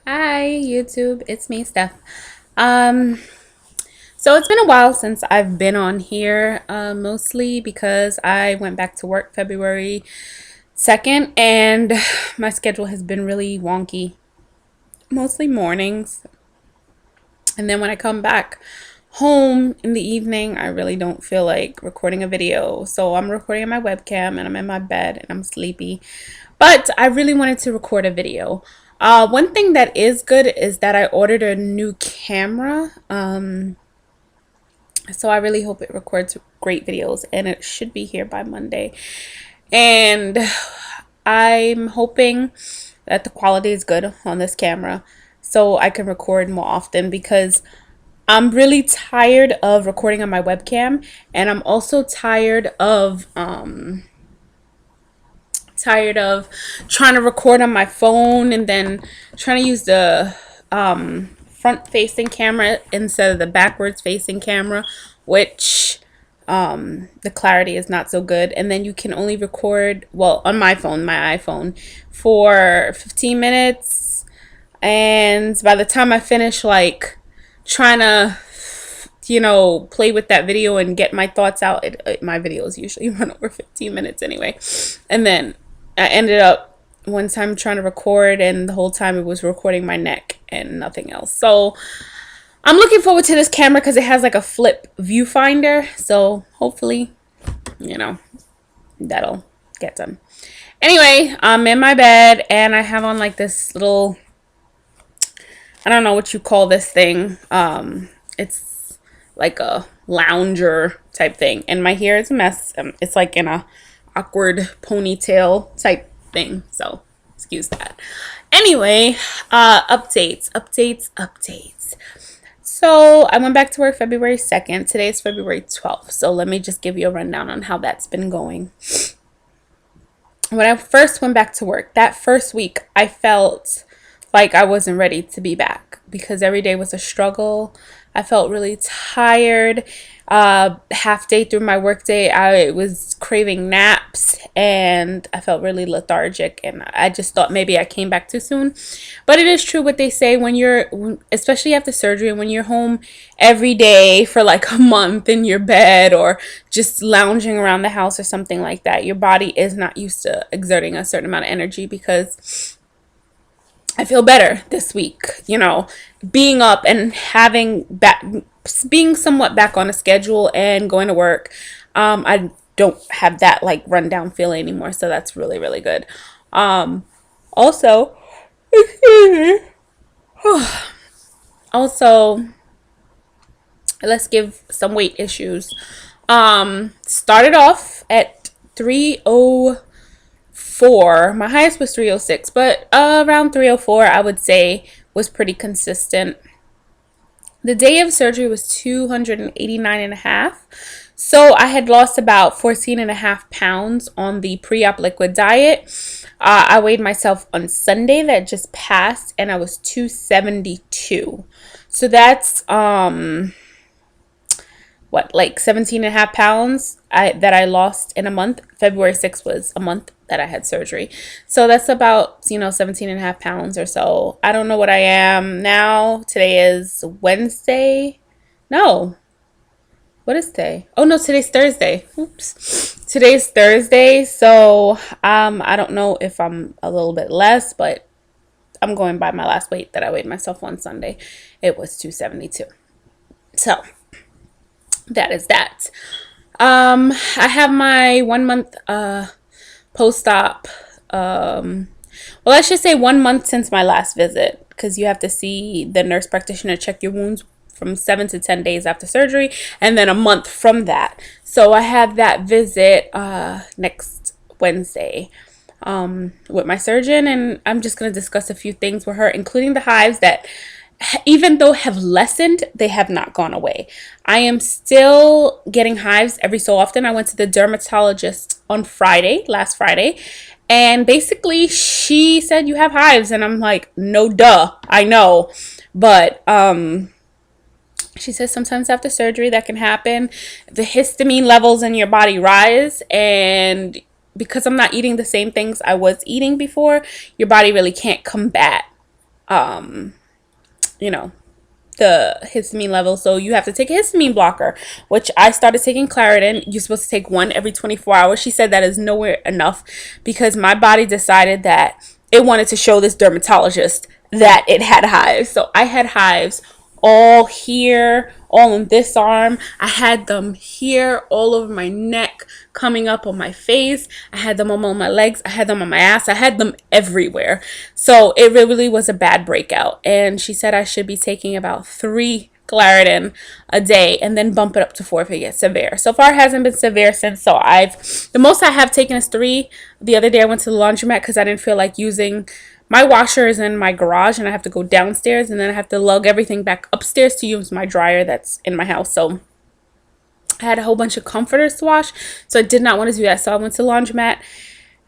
Hi, YouTube. It's me, Steph. Um, so it's been a while since I've been on here, mostly because I went back to work February 2nd and my schedule has been really wonky, mostly mornings. And then when I come back home in the evening, I really don't feel like recording a video. So I'm recording on my webcam and I'm in my bed and I'm sleepy. But I really wanted to record a video. One thing that is good is that I ordered a new camera. So I really hope it records great videos and it should be here by Monday. And I'm hoping that the quality is good on this camera so I can record more often because I'm really tired of recording on my webcam, and I'm also tired of trying to record on my phone and then trying to use the front facing camera instead of the backwards facing camera, which the clarity is not so good. And then you can only record, well, on my phone, my iPhone, for 15 minutes. And by the time I finish, like, trying to play with that video and get my thoughts out, my videos usually run over 15 minutes anyway. And then I ended up one time trying to record, and the whole time it was recording my neck and nothing else. So I'm looking forward to this camera because it has like a flip viewfinder. So hopefully, you know, that'll get done. Anyway, I'm in my bed and I have on like this little, I don't know what you call this thing. It's like a lounger type thing, and my hair is a mess. It's like in a awkward ponytail type thing, so excuse that. Anyway, updates. So I went back to work February 2nd. Today is February 12th. So let me just give you a rundown on how that's been going. When I first went back to work, that first week, I felt like I wasn't ready to be back because every day was a struggle. I felt really tired. Half day through my workday, I was craving naps and I felt really lethargic. And I just thought maybe I came back too soon. But it is true what they say when especially after surgery, when you're home every day for like a month in your bed or just lounging around the house or something like that, your body is not used to exerting a certain amount of energy. Because I feel better this week, being up and being somewhat back on a schedule and going to work. I don't have that like rundown feeling anymore, so that's really, really good. Also, also, let's give some weight issues. Started off at 304. My highest was 306, but around 304 I would say was pretty consistent. The day of surgery was 289 and a half. So I had lost about 14 and a half pounds on the pre-op liquid diet. I weighed myself on Sunday that just passed and I was 272. So that's like 17 and a half pounds that I lost in a month. February 6th was a month that I had surgery. So that's about, 17 and a half pounds or so. I don't know what I am now. Today is Wednesday. No. What is today? Oh no, today's Thursday. Oops. Today's Thursday. So I don't know if I'm a little bit less, but I'm going by my last weight that I weighed myself on Sunday. It was 272. So that is that. I have my 1 month post-op. Well, let's just say 1 month since my last visit, because you have to see the nurse practitioner check your wounds from 7 to 10 days after surgery, and then a month from that. So I have that visit next Wednesday with my surgeon, and I'm just going to discuss a few things with her, including the hives that, even though have lessened, they have not gone away. I am still getting hives every so often. I went to the dermatologist on last Friday, and basically she said, "You have hives." And I'm like, "No, duh, I know." But she says sometimes after surgery that can happen. The histamine levels in your body rise, and because I'm not eating the same things I was eating before, your body really can't combat um, you know, the histamine level. So you have to take a histamine blocker, which I started taking Claritin. You're supposed to take one every 24 hours. She said that is nowhere enough because my body decided that it wanted to show this dermatologist that it had hives. So I had hives all here, all in this arm. I had them here, all over my neck, coming up on my face. I had them on my legs. I had them on my ass. I had them everywhere. So it really was a bad breakout. And she said I should be taking about 3 Claritin a day and then bump it up to 4 if it gets severe. So far it hasn't been severe since, so the most I have taken is 3. The other day I went to the laundromat because I didn't feel like using my washer is in my garage and I have to go downstairs and then I have to lug everything back upstairs to use my dryer that's in my house. So I had a whole bunch of comforters to wash, so I did not want to do that. So I went to the laundromat,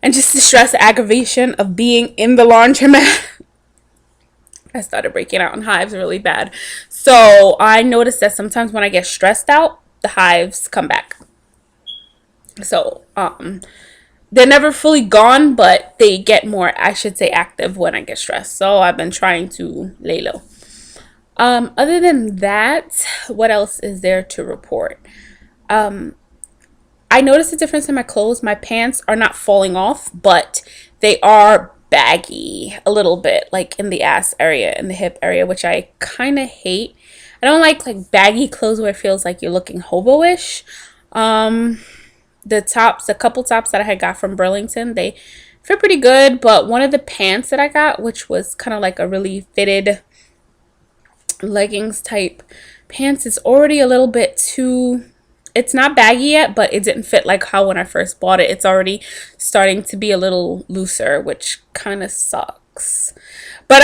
and just the stress, the aggravation of being in the laundromat, I started breaking out in hives really bad. So I noticed that sometimes when I get stressed out, the hives come back. So they're never fully gone, but they get more, I should say, active when I get stressed. So I've been trying to lay low. Other than that, what else is there to report? I noticed a difference in my clothes. My pants are not falling off, but they are baggy a little bit, like in the ass area, in the hip area, which I kind of hate. I don't like baggy clothes where it feels like you're looking hobo-ish. The couple tops that I had got from Burlington, they fit pretty good, but one of the pants that I got, which was kind of like a really fitted leggings type pants, is already a little bit too, it's not baggy yet, but it didn't fit like how when I first bought it. It's already starting to be a little looser, which kind of sucks. But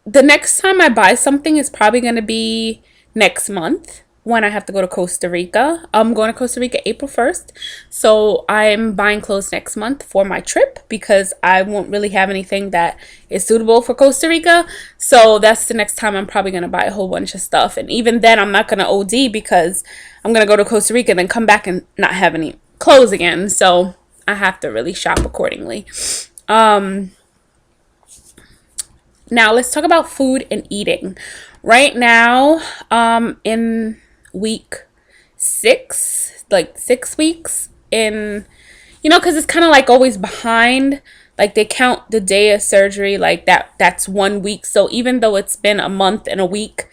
the next time I buy something is probably going to be next month when I have to go to Costa Rica. I'm going to Costa Rica April 1st. So I'm buying clothes next month for my trip because I won't really have anything that is suitable for Costa Rica. So that's the next time I'm probably going to buy a whole bunch of stuff. And even then, I'm not going to OD because I'm going to go to Costa Rica and then come back and not have any clothes again. So I have to really shop accordingly. Now let's talk about food and eating. Right now, in week 6, like 6 weeks in, because it's kind of like always behind. Like they count the day of surgery like that's 1 week. So even though it's been a month and a week,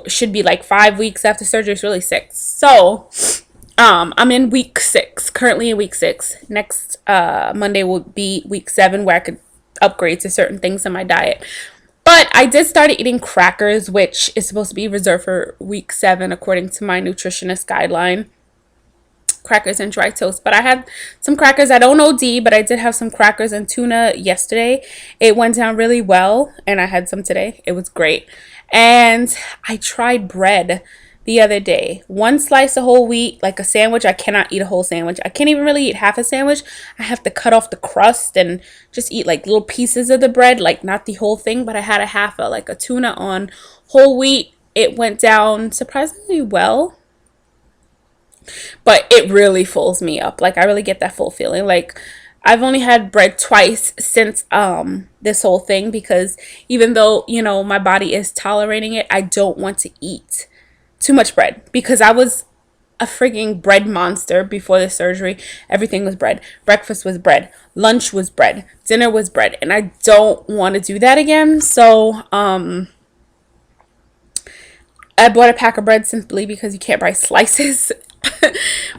should be like 5 weeks after surgery. It's really 6. So I'm in week 6, currently in week 6. Next Monday will be week 7, where I could upgrade to certain things in my diet. But I did start eating crackers, which is supposed to be reserved for week 7 according to my nutritionist guideline. Crackers and dry toast. But I had some crackers. I don't OD, but I did have some crackers and tuna yesterday. It went down really well, and I had some today. It was great. And I tried bread the other day. 1 slice of whole wheat, like a sandwich. I cannot eat a whole sandwich. I can't even really eat half a sandwich. I have to cut off the crust and just eat like little pieces of the bread, like not the whole thing. But I had like a tuna on whole wheat. It went down surprisingly well. But it really fills me up. Like I really get that full feeling. Like I've only had bread twice since this whole thing, because even though, my body is tolerating it, I don't want to eat too much bread, because I was a freaking bread monster before the surgery. Everything was bread. Breakfast was bread. Lunch was bread. Dinner was bread. And I don't want to do that again. So I bought a pack of bread simply because you can't buy slices.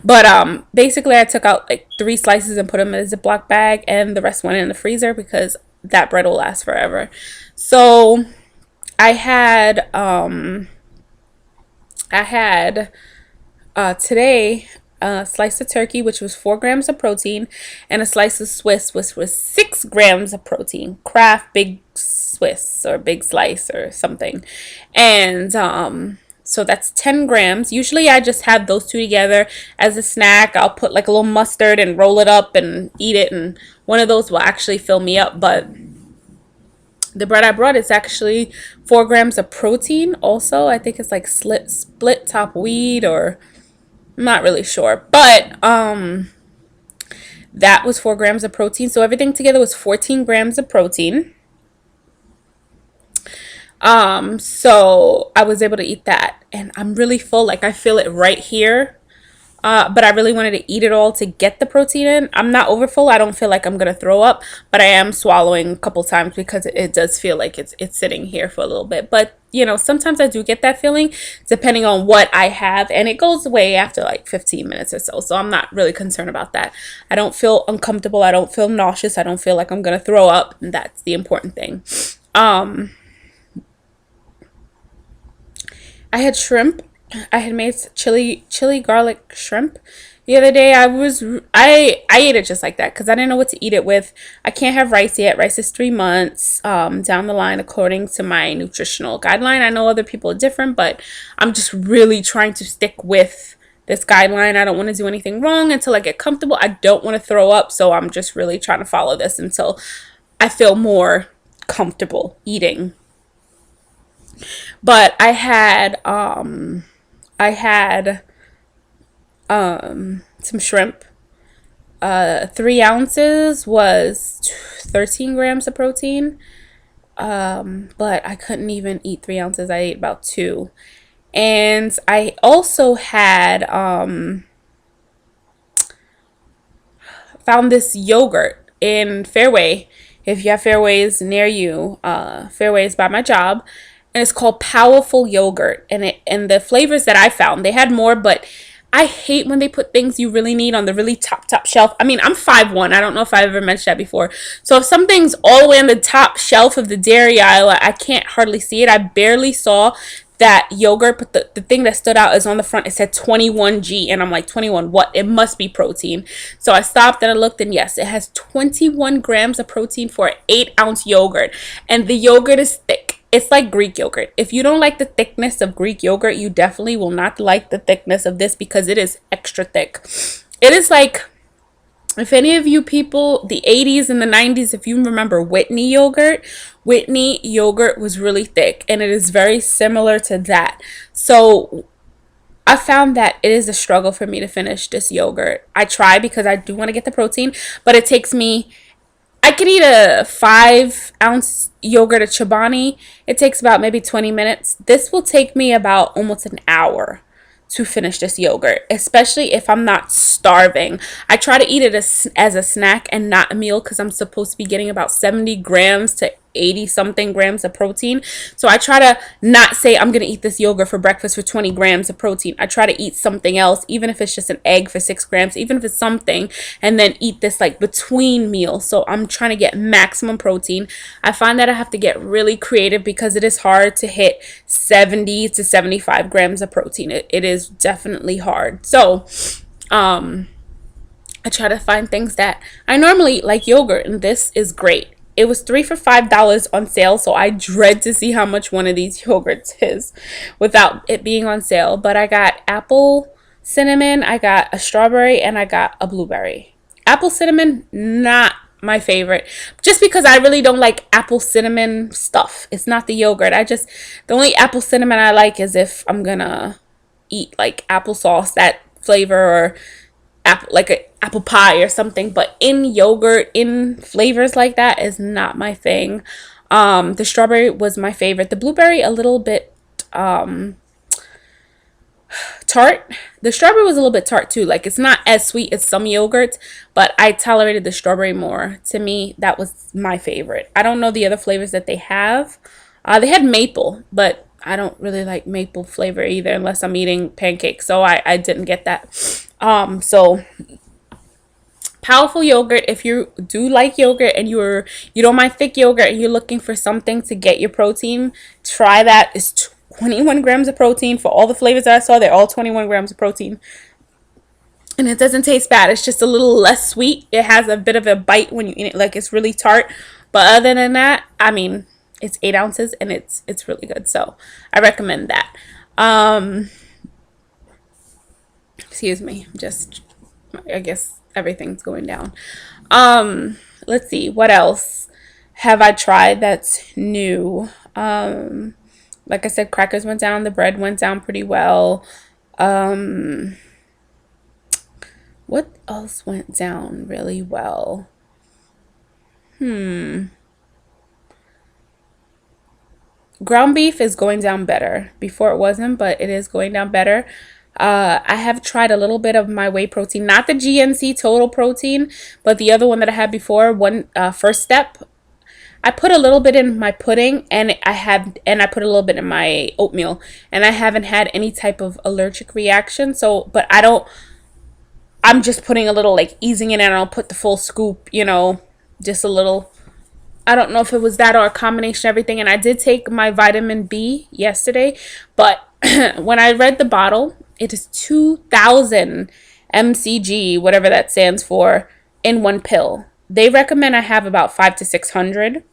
But basically I took out like 3 slices and put them in a Ziploc bag, and the rest went in the freezer because that bread will last forever. So I had today a slice of turkey, which was 4 grams of protein, and a slice of Swiss, which was 6 grams of protein. Kraft Big Swiss or Big Slice or something. And so that's 10 grams. Usually I just have those 2 together as a snack. I'll put like a little mustard and roll it up and eat it, and one of those will actually fill me up. But the bread I brought is actually 4 grams of protein also. I think it's like split top wheat, or I'm not really sure. But that was 4 grams of protein. So everything together was 14 grams of protein. So I was able to eat that, and I'm really full. Like I feel it right here. But I really wanted to eat it all to get the protein in. I'm not overfull. I don't feel like I'm gonna throw up, but I am swallowing a couple times because it does feel like it's sitting here for a little bit. But sometimes I do get that feeling depending on what I have, and it goes away after like 15 minutes or so. So I'm not really concerned about that. I don't feel uncomfortable. I don't feel nauseous. I don't feel like I'm gonna throw up, and that's the important thing. Um, I had shrimp. I had made chili garlic shrimp the other day. I ate it just like that because I didn't know what to eat it with. I can't have rice yet. Rice is 3 months down the line according to my nutritional guideline. I know other people are different, but I'm just really trying to stick with this guideline. I don't want to do anything wrong until I get comfortable. I don't want to throw up, so I'm just really trying to follow this until I feel more comfortable eating. But I had some shrimp. 3 ounces was 13 grams of protein. But I couldn't even eat 3 ounces. I ate about two. And I also had found this yogurt in Fairway. If you have Fairways near you, Fairways by my job, and it's called Powerful Yogurt. And the flavors that I found, they had more, but I hate when they put things you really need on the really top shelf. I mean, I'm 5'1". I don't know if I ever mentioned that before. So if something's all the way on the top shelf of the dairy aisle, I can't hardly see it. I barely saw that yogurt, but the thing that stood out is on the front. It said 21G, and I'm like, 21 what? It must be protein. So I stopped and I looked, and yes, it has 21 grams of protein for an 8-ounce yogurt, and the yogurt is thick. It's like Greek yogurt. If you don't like the thickness of Greek yogurt, you definitely will not like the thickness of this because it is extra thick. It is like, if any of you people, the 80s and the 90s, if you remember Whitney yogurt was really thick, and it is very similar to that. So I found that it is a struggle for me to finish this yogurt. I try because I do want to get the protein, but it takes me, I could eat a 5-ounce yogurt at Chobani. It takes about maybe 20 minutes. This will take me about almost an hour to finish this yogurt, especially if I'm not starving. I try to eat it as a snack and not a meal because I'm supposed to be getting about 70 grams to 80 something grams of protein. So I try to not say I'm going to eat this yogurt for breakfast for 20 grams of protein. I try to eat something else, even if it's just an egg for 6 grams, even if it's something, and then eat this like between meals. So I'm trying to get maximum protein. I find that I have to get really creative because it is hard to hit 70 to 75 grams of protein. It is definitely hard. So, I try to find things that I normally eat, like yogurt, and this is great. It was 3 for $5 on sale, so I dread to see how much one of these yogurts is without it being on sale. But I got apple cinnamon, I got a strawberry, and I got a blueberry. Apple cinnamon, not my favorite, just because I really don't like apple cinnamon stuff. It's not the yogurt. The only apple cinnamon I like is if I'm gonna eat like applesauce, that flavor, or apple, like a apple pie or something. But in yogurt, in flavors like that, is not my thing. The strawberry was my favorite. The blueberry, a little bit tart. The strawberry was a little bit tart too. Like, it's not as sweet as some yogurts, but I tolerated the strawberry more. To me, that was my favorite. I don't know the other flavors that they have. They had maple, but I don't really like maple flavor either unless I'm eating pancakes. So I didn't get that. So Powerful Yogurt, if you do like yogurt and you don't mind thick yogurt and you're looking for something to get your protein, try that. It's 21 grams of protein for all the flavors that I saw. They're all 21 grams of protein. And it doesn't taste bad. It's just a little less sweet. It has a bit of a bite when you eat it. Like, it's really tart. But other than that, I mean, it's 8 ounces and it's really good. So I recommend that. Excuse me. I guess everything's going down. Let's see. What else have I tried that's new? Like I said, crackers went down. The bread went down pretty well. What else went down really well? ground beef is going down better. Before it wasn't, but it is going down better. I have tried a little bit of my whey protein, not the GNC total protein, but the other one that I had before, First Step. I put a little bit in my pudding, and I put a little bit in my oatmeal, and I haven't had any type of allergic reaction. So, but I'm just putting a little, like, easing it in, and I'll put the full scoop, just a little. I don't know if it was that or a combination of everything. And I did take my vitamin B yesterday, but when I read the bottle, it is 2,000 mcg, whatever that stands for, in one pill. They recommend I have about 500 to 600,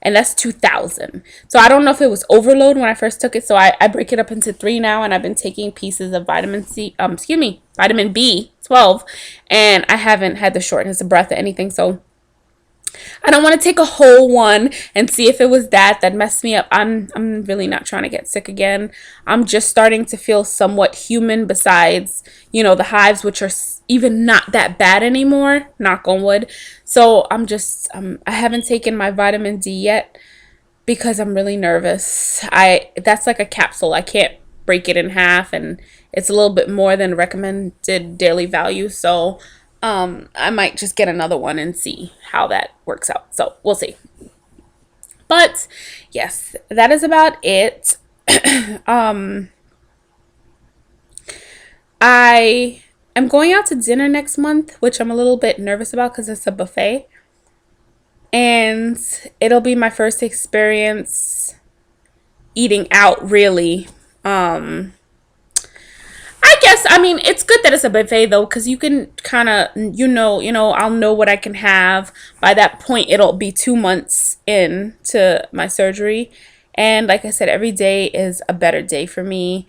and that's 2,000. So I don't know if it was overload when I first took it. So I break it up into 3 now, and I've been taking pieces of vitamin B12, and I haven't had the shortness of breath or anything. So I don't want to take a whole one and see if it was that messed me up. I'm really not trying to get sick again. I'm just starting to feel somewhat human, besides, the hives, which are even not that bad anymore, knock on wood. So I haven't taken my vitamin D yet because I'm really nervous. That's like a capsule. I can't break it in half, and it's a little bit more than recommended daily value. So I might just get another one and see how that works out. So we'll see. But yes, that is about it. I am going out to dinner next month, which I'm a little bit nervous about because it's a buffet. And it'll be my first experience eating out, really. I guess, I mean, it's good that it's a buffet, though, because you can kind of, I'll know what I can have. By that point, it'll be 2 months into my surgery. And like I said, every day is a better day for me.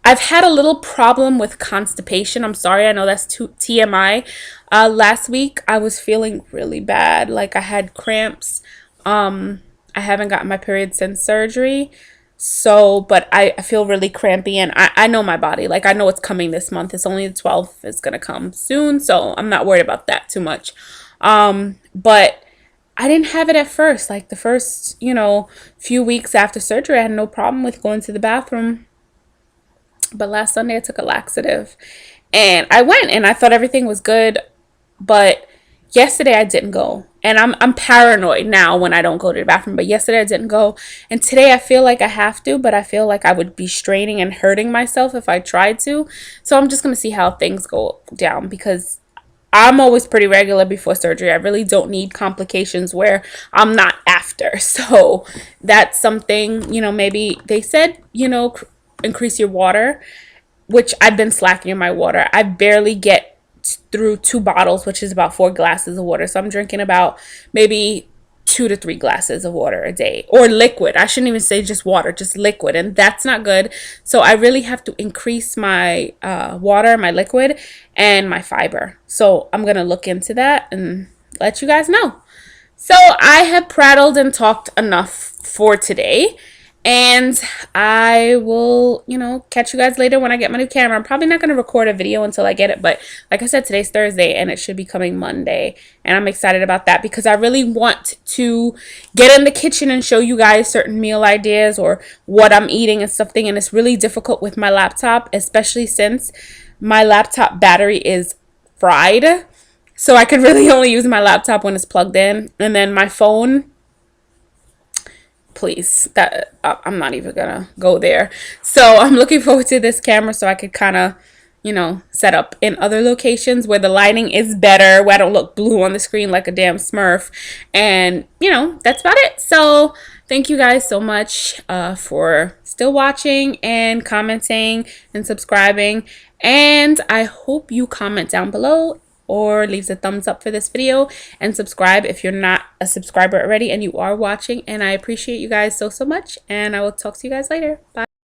I've had a little problem with constipation. I'm sorry, I know that's TMI. Last week, I was feeling really bad. Like, I had cramps. I haven't gotten my period since surgery. So, but I feel really crampy, and I know my body. Like, I know it's coming this month. It's only the 12th. It's going to come soon, so I'm not worried about that too much. But I didn't have it at first. Like, the first, few weeks after surgery, I had no problem with going to the bathroom. But last Sunday, I took a laxative, and I went, and I thought everything was good. But yesterday, I didn't go. And I'm paranoid now when I don't go to the bathroom. But yesterday I didn't go. And today I feel like I have to. But I feel like I would be straining and hurting myself if I tried to. So I'm just going to see how things go down. Because I'm always pretty regular before surgery. I really don't need complications where I'm not after. So that's something, maybe they said, increase your water. Which I've been slacking in my water. I barely get through 2 bottles, which is about 4 glasses of water. So I'm drinking about maybe 2 to 3 glasses of water a day, or liquid. I shouldn't even say just water, just liquid, and that's not good. So I really have to increase my water, my liquid, and my fiber. So I'm gonna look into that and let you guys know. So I have prattled and talked enough for today. And I will, catch you guys later when I get my new camera. I'm probably not going to record a video until I get it. But like I said, today's Thursday, and it should be coming Monday. And I'm excited about that because I really want to get in the kitchen and show you guys certain meal ideas or what I'm eating and something. And it's really difficult with my laptop, especially since my laptop battery is fried. So I could really only use my laptop when it's plugged in. And then my phone, please, that I'm not even gonna go there. So I'm looking forward to this camera so I could kind of set up in other locations where the lighting is better, where I don't look blue on the screen like a damn smurf. And that's about it. So thank you guys so much for still watching and commenting and subscribing, and I hope you comment down below or leaves a thumbs up for this video, and subscribe if you're not a subscriber already and you are watching. And I appreciate you guys so much, and I will talk to you guys later. Bye.